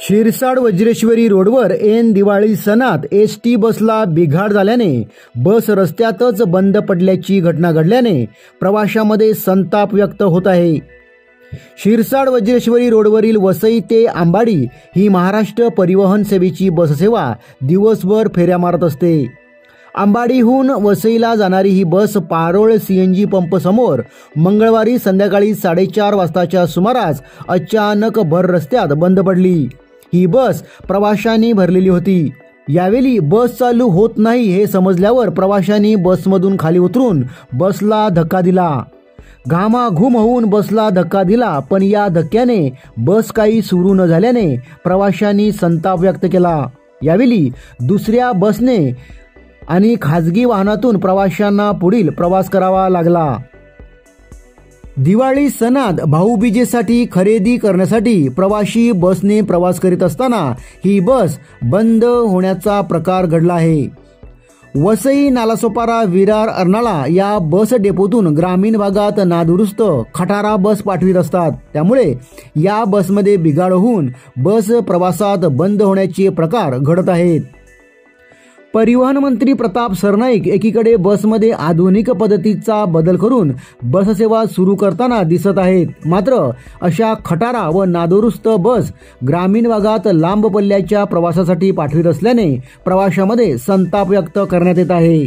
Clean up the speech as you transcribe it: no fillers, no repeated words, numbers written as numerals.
शिरसाड वज्रेश्वरी रोडवर ऐन दिवाळी सणात एसटी बसला बिघाड झाल्याने बस रस्त्यातच बंद पडल्याची घटना घडल्याने प्रवाशांमध्ये संताप व्यक्त होत आहे। शिरसाड वज्रेश्वरी रोडवरील वसई ते आंबाडी ही महाराष्ट्र परिवहन सेवेची बससेवा दिवसभर फेऱ्या मारत असते। आंबाडीहून वसईला जाणारी ही बस पारोळ सीएनजी पंप समोर मंगळवारी संध्याकाळी 4:30 वाजताच्या सुमारास अचानक भर रस्त्यात बंद पडली। ही बस प्रवाशांनी भरलेली होती। यावेळी बस चालू होत नाही हे समजल्यावर प्रवाशांनी बसमधून खाली उतरून बसला धक्का दिला। घामाघूम होऊन बसला धक्का दिला, पण या धक्क्याने बस काही सुरू न झाल्याने प्रवाशांनी संताप व्यक्त केला। यावेळी दुसऱ्या बसने आणि खाजगी वाहनातून प्रवाशांना पुढील प्रवास करावा लागला। दिवाळी सणात भाऊबीजेसाठी खरेदी करण्यासाठी प्रवासी बसने प्रवास करीत असताना ही बस बंद होण्याचा प्रकार घडला आहे। वसई, नालासोपारा, विरार, अर्नाळा या बस डेपोतून ग्रामीण भागात नादुरुस्त खटारा बस पाठवित असतात। त्यामुळे या बसमध्ये बिघाड होऊन बस प्रवासात बंद होण्याचे प्रकार घडत आहेत। परिवहन मंत्री प्रताप सरनाईक एकीकडे बसमध्ये आधुनिक पद्धतीचा बदल करून बससेवा सुरू करताना दिसत आहेत, मात्र अशा खटारा व नादुरुस्त बस ग्रामीण भागात लांब पल्ल्याच्या प्रवासासाठी पाठवित असल्याने प्रवाशांमध्ये संताप व्यक्त करण्यात येत आहे।